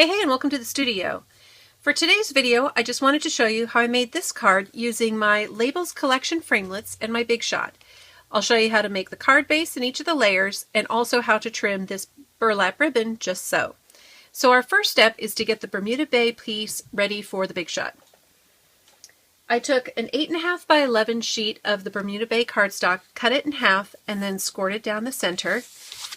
Hey, and welcome to the studio. For today's video, I just wanted to show you how I made this card using my Labels Collection framelits and my Big Shot. I'll show you how to make the card base in each of the layers and also how to trim this burlap ribbon just so. So our first step is to get the Bermuda Bay piece ready for the Big Shot. I took an 8.5 by 11 sheet of the Bermuda Bay cardstock, cut it in half, and then scored it down the center.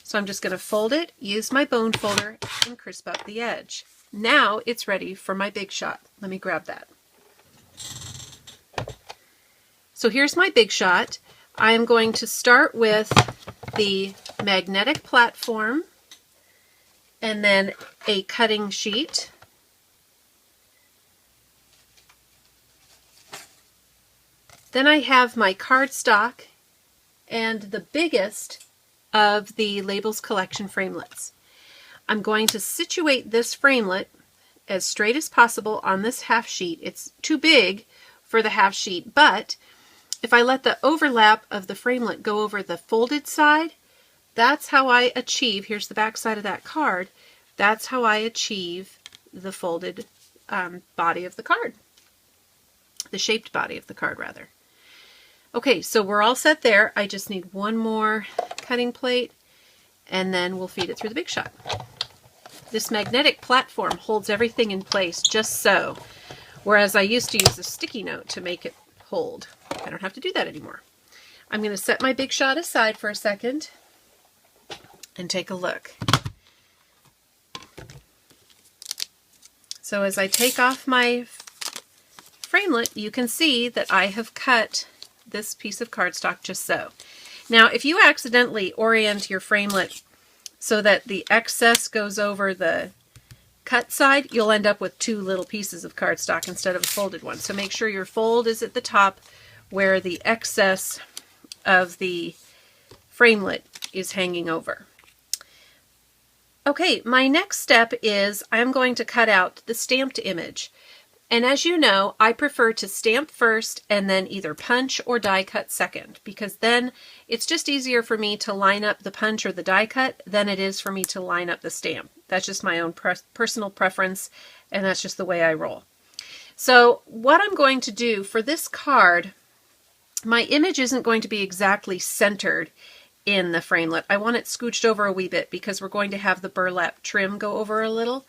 So I'm just going to fold it, use my bone folder, and crisp up the edge. Now it's ready for my Big Shot. Let me grab that. So here's my Big Shot. I'm going to start with the magnetic platform and then a cutting sheet. Then I have my cardstock and the biggest of the Labels Collection framelits. I'm going to situate this framelit as straight as possible on this half sheet. It's too big for the half sheet, but if I let the overlap of the framelit go over the folded side, that's how I achieve, here's the back side of that card, that's how I achieve the folded body of the card. The shaped body of the card, rather. Okay, so we're all set there. I just need one more cutting plate, and then we'll feed it through the Big Shot. This magnetic platform holds everything in place just so, whereas I used to use a sticky note to make it hold. I don't have to do that anymore. I'm going to set my Big Shot aside for a second and take a look. So as I take off my framelit, you can see that I have cut this piece of cardstock just so. Now, if you accidentally orient your framelit so that the excess goes over the cut side, you'll end up with two little pieces of cardstock instead of a folded one. So make sure your fold is at the top where the excess of the framelit is hanging over. Okay, my next step is I'm going to cut out the stamped image. And as you know, I prefer to stamp first and then either punch or die cut second, because then it's just easier for me to line up the punch or the die cut than it is for me to line up the stamp. That's just my own personal preference, and that's just the way I roll. So what I'm going to do for this card, my image isn't going to be exactly centered in the framelit. I want it scooched over a wee bit because we're going to have the burlap trim go over a little.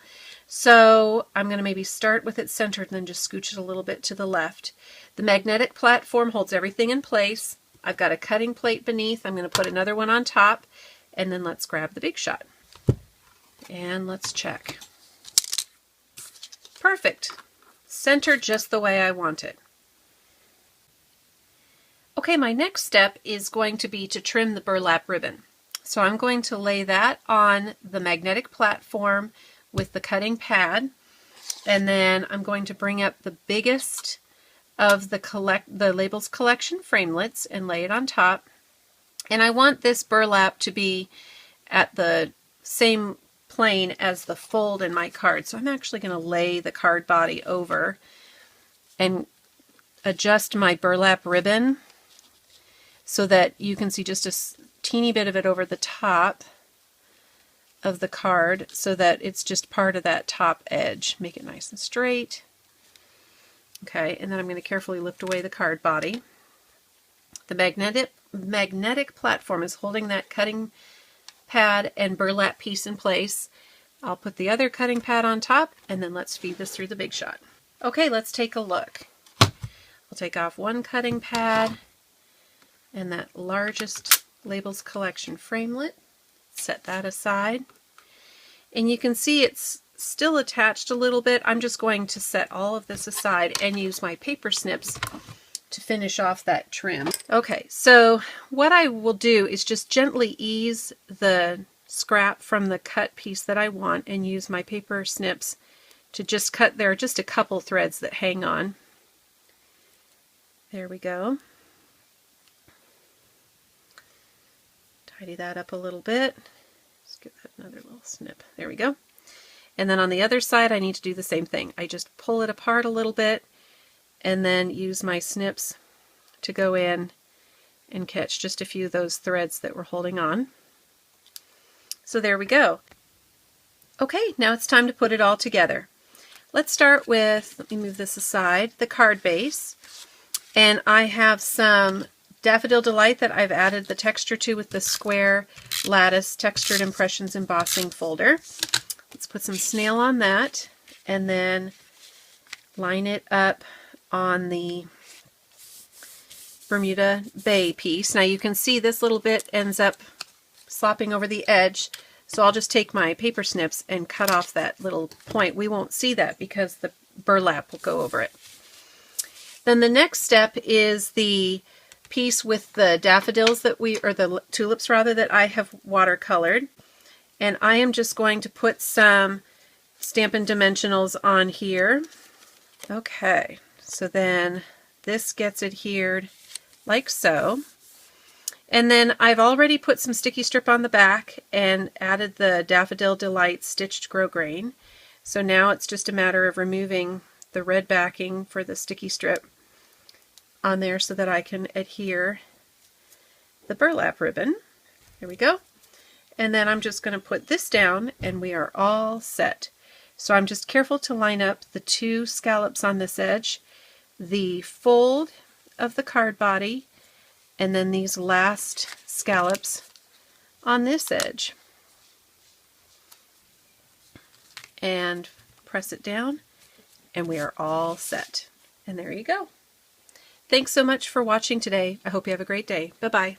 So I'm going to maybe start with it centered and then just scooch it a little bit to the left. The magnetic platform holds everything in place. I've got a cutting plate beneath. I'm going to put another one on top, and then let's grab the Big Shot. And let's check. Perfect. Centered just the way I want it. Okay, my next step is going to be to trim the burlap ribbon. So I'm going to lay that on the magnetic platform with the cutting pad, and then I'm going to bring up the biggest of the Labels Collection framelits and lay it on top. And I want this burlap to be at the same plane as the fold in my card. So I'm actually going to lay the card body over and adjust my burlap ribbon so that you can see just a teeny bit of it over the top of the card so that it's just part of that top edge. Make it nice and straight. Okay, and then I'm going to carefully lift away the card body. The magnetic platform is holding that cutting pad and burlap piece in place. I'll put the other cutting pad on top, and then let's feed this through the Big Shot. Okay, let's take a look. I'll take off one cutting pad and that largest Labels Collection framelit. Set that aside. And you can see it's still attached a little bit. I'm just going to set all of this aside and use my paper snips to finish off that trim. Okay, so what I will do is just gently ease the scrap from the cut piece that I want and use my paper snips to just cut. There are just a couple threads that hang on. There we go. Tidy that up a little bit. Just give that another little snip. There we go. And then on the other side, I need to do the same thing. I just pull it apart a little bit and then use my snips to go in and catch just a few of those threads that we're holding on. So there we go. Okay, now it's time to put it all together. Let's start with, let me move this aside, the card base. And I have some Daffodil Delight that I've added the texture to with the square lattice textured impressions embossing folder. Let's put some snail on that and then line it up on the Bermuda Bay piece. Now you can see this little bit ends up slopping over the edge, so I'll just take my paper snips and cut off that little point. We won't see that because the burlap will go over it. Then the next step is the piece with the daffodils that or the tulips rather, that I have watercolored. And I am just going to put some Stampin' Dimensionals on here. Okay, so then this gets adhered like so. And then I've already put some sticky strip on the back and added the Daffodil Delight stitched grosgrain. So now it's just a matter of removing the red backing for the sticky strip on there so that I can adhere the burlap ribbon. There we go. And then I'm just going to put this down and we are all set. So I'm just careful to line up the two scallops on this edge, the fold of the card body, and then these last scallops on this edge. And press it down and we are all set. And there you go. Thanks so much for watching today. I hope you have a great day. Bye-bye.